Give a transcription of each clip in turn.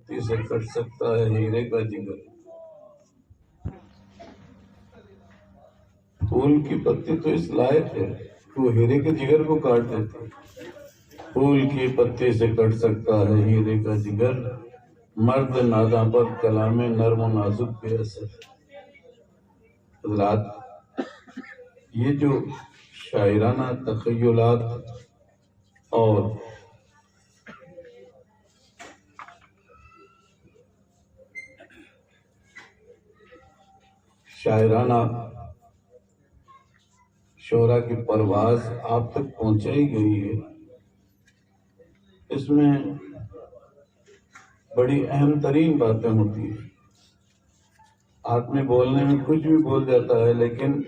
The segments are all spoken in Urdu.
پتی سے کٹ سکتا ہے ہیرے کا جگر؟ پھول کی پتی تو اس لائق ہے کہ وہ ہیرے کے جگر کو کاٹ دیتی. پھول کی پتی سے کٹ سکتا ہے ہیرے کا جگر، مرد ناداں پر کلام نرم و نازک بے اثر. حضرات، یہ جو شاعرانہ تخیلات اور شاعرانہ شعرا کی پرواز آپ تک پہنچائی گئی ہے، اس میں بڑی اہم ترین باتیں ہوتی ہیں. آدمی بولنے میں کچھ بھی بول جاتا ہے، لیکن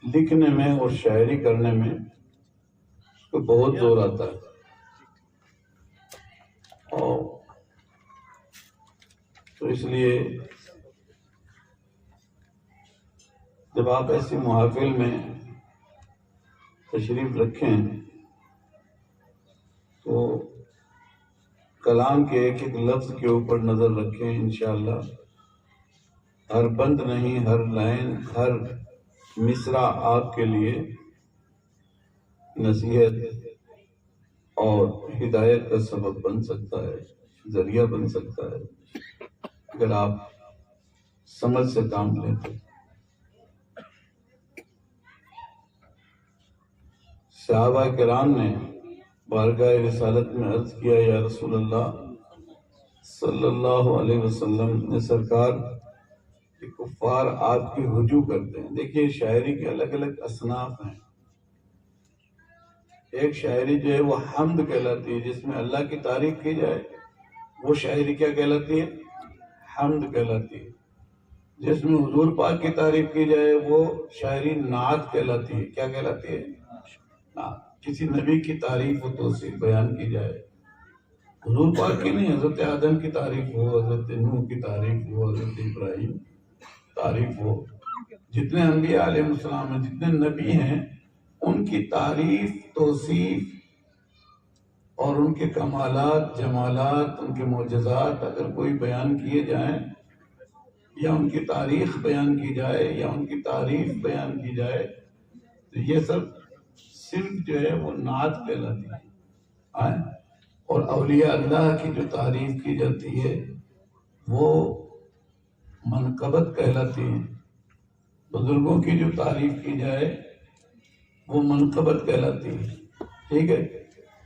لکھنے میں اور شاعری کرنے میں اس کو بہت زور آتا ہے. اور تو اس لیے جب آپ ایسی محافل میں تشریف رکھیں تو کلام کے ایک ایک لفظ کے اوپر نظر رکھیں. انشاءاللہ ہر بند نہیں، ہر لائن، ہر مصرع آپ کے لیے نصیحت اور ہدایت کا سبب بن سکتا ہے، ذریعہ بن سکتا ہے، اگر آپ سمجھ سے کام لیں تو. صحابہ کرام نے بارگاہ رسالت میں عرض کیا، یا رسول اللہ صلی اللہ علیہ وسلم نے سرکار کہ کفار آپ کی ہجوم کرتے ہیں. دیکھیے شاعری کے الگ الگ اصناف ہیں. ایک شاعری جو ہے وہ حمد کہلاتی ہے، جس میں اللہ کی تعریف کی جائے، وہ شاعری کیا کہلاتی ہے؟ حمد کہلاتی ہے. جس میں حضور پاک کی تعریف کی جائے وہ شاعری نعت کہلاتی ہے. کیا کہلاتی ہے؟ نعت. کسی نبی کی تعریف و توصیف بیان کی جائے، حضور پاک کی نہیں، حضرت آدم کی تعریف ہو، حضرت نوح کی تعریف ہو، حضرت ابراہیم تعریف ہو، جتنے انبیاء علیہ السلام ہیں، جتنے نبی ہیں، ان کی تعریف، توصیف اور ان کے کمالات، جمالات، ان کے معجزات اگر کوئی بیان کیے جائیں، یا ان کی تاریخ بیان کی جائے، یا ان کی تعریف بیان کی جائے، تو یہ سب صرف جو ہے وہ نعت کہلاتی ہے. اور اولیاء اللہ کی جو تعریف کی جاتی ہے وہ منقبت کہلاتی ہے. بزرگوں کی جو تعریف کی جائے وہ منقبت کہلاتی ہے. ٹھیک ہے.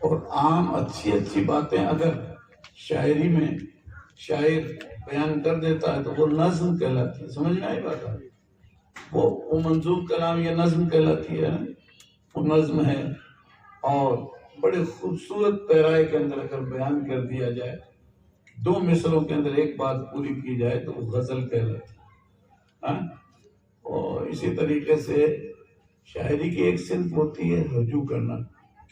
اور عام اچھی اچھی باتیں اگر شاعری میں شاعر بیان کر دیتا ہے تو وہ نظم کہلاتی ہے. سمجھ میں آئی بات؟ وہ منظوم کلام یا نظم کہلاتی ہے. وہ نظم ہے. اور بڑے خوبصورت پیرائے کے اندر اگر بیان کر دیا جائے، دو مصروں کے اندر ایک بات پوری کی جائے تو وہ غزل کہلاتی ہے. اور اسی طریقے سے شاعری کی ایک صنف ہوتی ہے رجوع کرنا.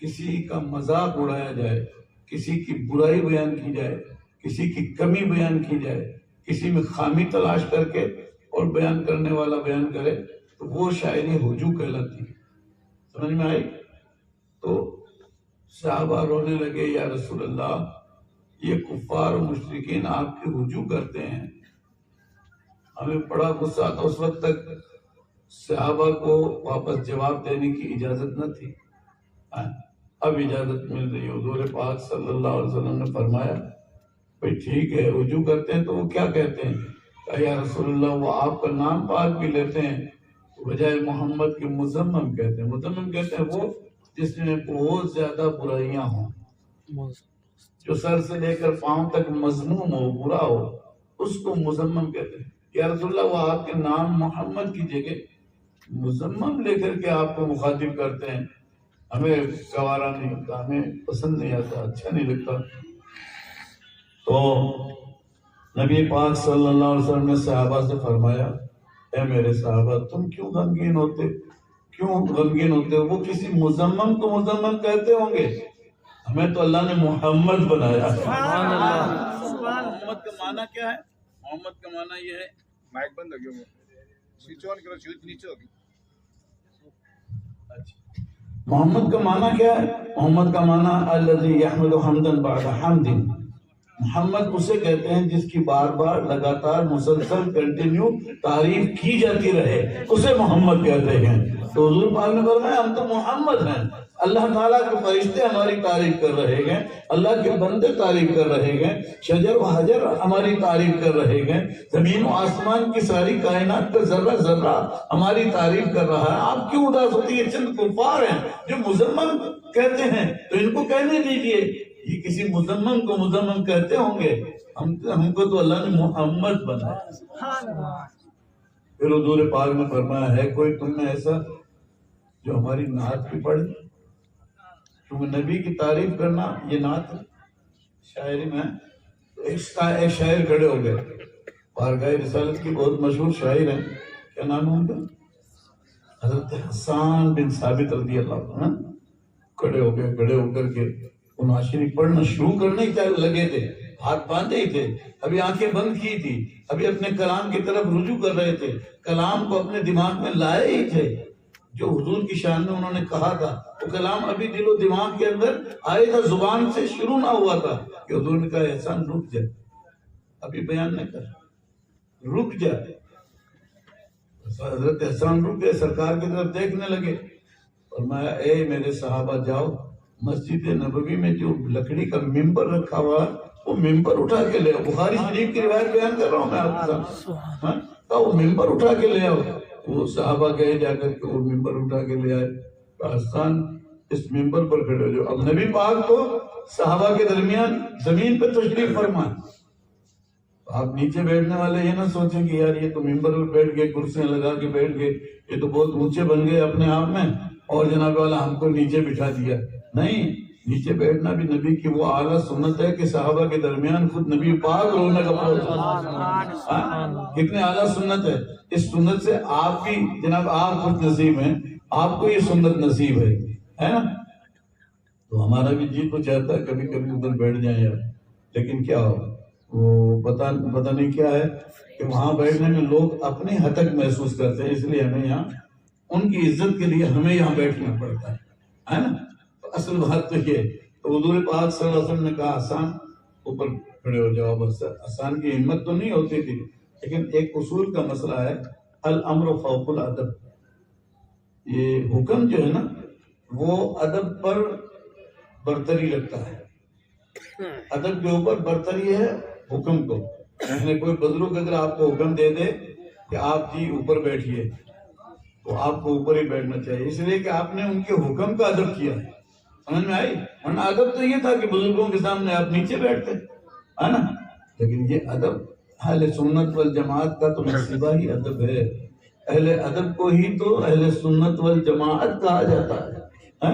کسی کا مذاق اڑایا جائے، کسی کی برائی بیان کی جائے، کسی کی کمی بیان کی جائے، کسی میں خامی تلاش کر کے اور بیان کرنے والا بیان کرے، تو وہ شاعری رجوع کہلاتی ہے. سمجھ میں آئی؟ تو صحابہ رونے لگے، یا رسول اللہ یہ کفار و مشرکین آپ کی رجوع کرتے ہیں. ہمیں بڑا غصہ آتا. اس وقت تک صحابہ کو واپس جواب دینے کی اجازت نہ تھی. اب اجازت مل رہی ہے. حضور پاک صلی اللہ علیہ وسلم نے فرمایا بھئی ٹھیک ہے، رجوع کرتے ہیں تو وہ کیا کہتے ہیں؟ کہا یا رسول اللہ وہ آپ کا نام پاک بھی لیتے ہیں، بجائے محمد کے مذمم کہتے ہیں. مذمم کہتے ہیں وہ جس میں بہت زیادہ برائیاں ہوں، جو سر سے لے کر پاؤں تک مذموم ہو، برا ہو، اس کو مذمم کہتے ہیں. یا رسول اللہ وہ آپ کے نام محمد کی جگہ مذمم لے کر کے آپ کو مخاطب کرتے ہیں، ہمیں گوارا نہیں ہوتا، ہمیں پسند نہیں آتا، اچھا نہیں لگتا. تو نبی پاک صلی اللہ علیہ وسلم نے صحابہ سے فرمایا اے میرے صحابہ تم کیوں غمگین ہوتے؟ وہ کسی مذمم کو مذمم کہتے ہوں گے، ہمیں تو اللہ نے محمد بنایا. سبحان اللہ. محمد کا معنی کیا ہے؟ محمد کا معنی یہ ہے، مائک بند ہو گیا، وہ سوئچ آن کرو، سوئچ نیچے ہوگی. محمد کا معنی کیا ہے؟ محمد کا معنی الذی یحمد حمدا بعد حمد، محمد اسے کہتے ہیں جس کی بار بار لگاتار مسلسل کنٹینیو تعریف کی جاتی رہے، اسے محمد کہتے ہیں۔ تو حضور پاک نے فرمایا ہم تو محمد ہیں، اللہ تعالیٰ کے فرشتے ہماری تعریف کر رہے ہیں، اللہ کے بندے تعریف کر رہے ہیں، شجر و حجر ہماری تعریف کر رہے ہیں، زمین و آسمان کی ساری کائنات کا ذرہ ذرہ ہماری تعریف کر رہا ہے۔ آپ کیوں اداس ہوتی ہے؟ چند کفار ہیں جو مزمم کہتے ہیں، تو ان کو کہنے دیجئے، یہ کسی مزمم کو مزمم کہتے ہوں گے، ہم کو تو اللہ نے محمد بنا۔ پھر حضور پاک نے فرمایا ہے کوئی تم میں ایسا جو ہماری نعت بھی پڑھے؟ تمہیں نبی کی تعریف کرنا یہ نعت ہے، شاعری میں ایک شاعر کھڑے ہو گئے، بارگاہ رسالت کی بہت مشہور شاعر ہیں، کیا نام ہے ان کا؟ حضرت حسان بن ثابت رضی اللہ عنہ۔ کھڑے ہو گئے، کھڑے ہو کر کے قرآن شریف پڑھنا شروع کرنے ہی لگے تھے، ہاتھ باندھے ہی تھے، ابھی آنکھیں بند کی تھی، ابھی اپنے کلام کی طرف رجوع کر رہے تھے، کلام کو اپنے دماغ میں لائے ہی تھے، جو حضور کی شان میں انہوں نے کہا تھا وہ کلام ابھی دل و دماغ کے اندر آئے تھا، زبان سے شروع نہ ہوا تھا کہ حضور نے کہا احسان رک جائے، ابھی بیان نہ کر، رک جائے۔ حضرت احسان رک گئے، سرکار کی طرف دیکھنے لگے، فرمایا اے میرے صحابہ جاؤ مسجد نبوی میں جو لکڑی کا ممبر رکھا ہوا وہ ممبر اٹھا کے لے آؤ، بخاری شریف کی روایت بیان کر رہا ہوں میں آپ کے سامنے، وہ ممبر اٹھا کے لے آؤ۔ وہ صحابہ گئے جا کر کے وہ ممبر اٹھا کے لے آئے، حسان اس ممبر پر کھڑے ہو جاؤ۔ اب نبی پاک کو صحابہ کے درمیان زمین پہ تشریف فرمائے، آپ نیچے بیٹھنے والے یہ نہ سوچیں کہ یار یہ تو ممبر پر بیٹھ گئے، کرسیاں لگا کے بیٹھ گئے، یہ تو بہت اونچے بن گئے اپنے آپ میں اور جناب والا ہم کو نیچے بٹھا دیا۔ نہیں، نیچے بیٹھنا بھی نبی کی وہ اعلیٰ سنت ہے کہ صحابہ کے درمیان خود نبی پاک رونے کا کتنے اعلیٰ سنت ہے۔ اس سنت سے آپ بھی جناب آپ خوش نصیب ہیں، آپ کو یہ سنت نصیب ہے نا۔ تو ہمارا بھی جی تو چاہتا ہے کبھی کبھی ادھر بیٹھ جائیں یار، لیکن کیا ہو وہ پتہ نہیں کیا ہے کہ وہاں بیٹھنے میں لوگ اپنی حتک محسوس کرتے ہیں، اس لیے ہمیں یہاں ان کی عزت کے لیے ہمیں یہاں بیٹھنا پڑتا ہے نا۔ تو اصل بات تو یہ، تو حضور پاک صلی اللہ علیہ وسلم نے کہا حسان اوپر کھڑے ہو جاؤ۔ بس حسان کی ہمت تو نہیں ہوتی تھی، لیکن ایک اصول کا مسئلہ ہے الامر فوق الادب، یہ حکم جو ہے نا وہ ادب پر برتری رکھتا ہے، ادب کے اوپر برتری ہے حکم کو۔ یعنی کوئی بزرگ اگر آپ کو حکم دے دے کہ آپ جی اوپر بیٹھیے تو آپ کو اوپر ہی بیٹھنا چاہیے، اس لیے کہ آپ نے ان کے حکم کا ادب کیا ہے، سمجھ میں آئی؟ ورنہ ادب تو یہ تھا کہ بزرگوں کے سامنے آپ نیچے بیٹھتے ہے نا، لیکن یہ ادب اہل سنت والجماعت کا تو نصیبہ ہی ادب ہے، اہل ادب کو ہی تو اہل سنت والجماعت کہا جاتا ہے۔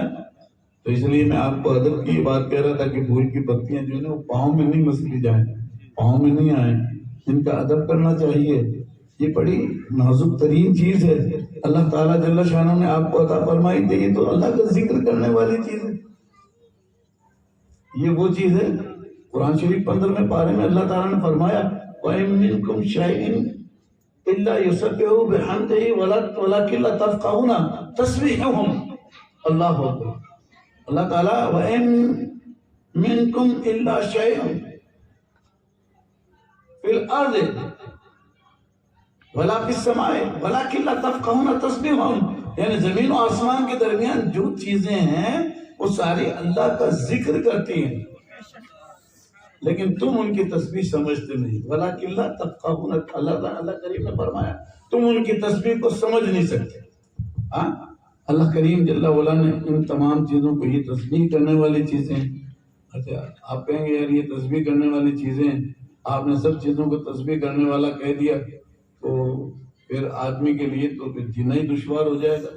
تو اس لیے میں آپ کو ادب کی بات کہہ رہا تھا کہ پھول کی پتیاں جو ہے وہ پاؤں میں نہیں مسلی جائیں، پاؤں میں نہیں آئیں، ان کا ادب کرنا چاہیے، یہ بڑی نازک ترین چیز ہے، اللہ تعالیٰ جل شانہ نے آپ کو عطا فرمائی تھی، یہ تو اللہ کا ذکر کرنے والی چیز ہے، یہ وہ چیز ہے۔ قرآن شریف 15 پارے میں اللہ تعالیٰ نے فرمایا وَإِن مِّنكُمْ شَيْءٍ إِلَّا يُسَبِّحُ بِحَمْدِهِ وَلَكِنْ لَا تَفْقَهُونَ تَسْبِيحَهُمْ۔ اللہ اکبر، اللہ تعالیٰ وَإِن مِّنكُمْ إِلَّا شَيْءٌ فِي الْأَرْضِ وَلَا فِي السَّمَاءِ وَلَكِنْ لَا تَفْقَهُونَ تَسْبِيحَهُمْ، یعنی زمین و آسمان کے درمیان جو چیزیں ہیں وہ ساری اللہ کا ذکر کرتی ہیں، لیکن تم ان کی تسبیح سمجھتے نہیں، وَلَكِنْ لَا تَفْقَهُونَ، اللہ کریم نے فرمایا تم ان کی تسبیح کو سمجھ نہیں سکتے۔ اللہ کریم جل وعلا نے ان تمام چیزوں کو، یہ تسبیح کرنے والی چیزیں، اچھا آپ کہیں گے یار یہ تسبیح کرنے والی چیزیں، آپ نے سب چیزوں کو تسبیح کرنے والا کہہ دیا تو پھر آدمی کے لیے تو پھر جینا ہی دشوار ہو جائے گا،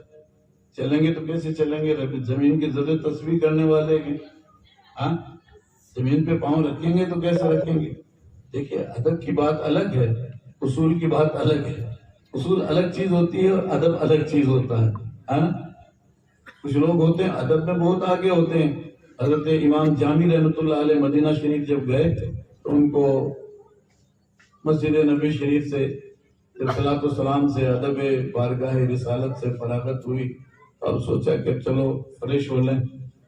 چلیں گے تو کیسے چلیں گے؟ زمین کے ذرے تسبیح کرنے والے ہیں، زمین پہ پاؤں رکھیں گے تو کیسے رکھیں گے؟ دیکھیے ادب کی بات الگ ہے، اصول کی بات الگ ہے، اصول الگ چیز ہوتی ہے اور ادب الگ چیز ہوتا ہے نا۔ کچھ لوگ ہوتے ہیں ادب میں بہت آگے ہوتے ہیں، حضرت امام جامی رحمۃ اللہ علیہ مدینہ شریف جب گئے تو ان کو مسجد نبی شریف سے صلاۃ والسلام سے ادب بارگاہ رسالت سے فراغت ہوئی، اب سوچا کہ چلو فریش ہو لیں،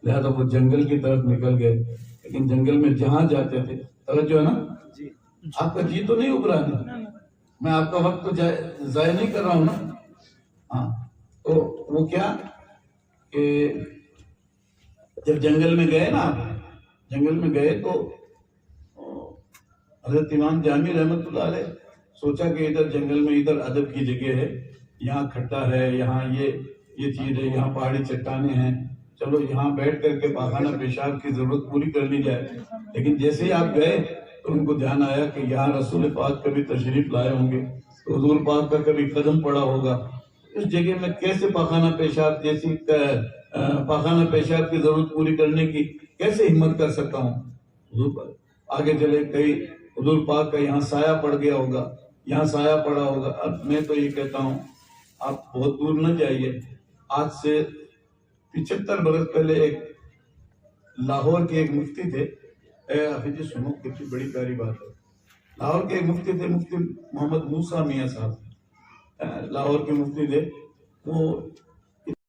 لہذا وہ جنگل کی طرف نکل گئے، لیکن جنگل میں جہاں جاتے تھے توجہ ہے نا؟ آپ کا جی تو نہیں ابھرا نا؟ میں آپ کا وقت تو ضائع نہیں کر رہا ہوں نا؟ ہاں، تو وہ کیا کہ جب جنگل میں گئے نا، آپ جنگل میں گئے تو حضرت امام جامی رحمت اللہ علیہ سوچا کہ ادھر جنگل میں ادھر ادب کی جگہ ہے، یہاں کھٹا ہے، یہاں یہ چیز ہے، یہاں پہاڑی چٹانیں ہیں، چلو یہاں بیٹھ کر کے پاخانہ پیشاب کی ضرورت پوری کر لی جائے۔ لیکن جیسے ہی آپ گئے تو ان کو دھیان آیا کہ یہاں رسول پاک کبھی تشریف لائے ہوں گے، تو حضور پاک کا کبھی قدم پڑا ہوگا، اس جگہ میں کیسے پاخانہ پیشاب جیسی پاخانہ پیشاب کی ضرورت پوری کرنے کی کیسے ہمت کر سکتا ہوں؟ حضور پاک آگے چلے، کئی حضور پاک کا یہاں سایہ پڑ گیا ہوگا، یہاں سایہ پڑا ہوگا۔ اب میں تو یہ کہتا ہوں آپ بہت دور نہ جائیے، آج سے 75 برس پہلے ایک لاہور کے ایک مفتی تھے، اے حافظ جی سنو، کتنی بڑی پیاری بات ہے۔ لاہور کے ایک مفتی تھے، مفتی محمد موسیٰ میاں صاحب، لاہور کے مفتی تھے۔ وہ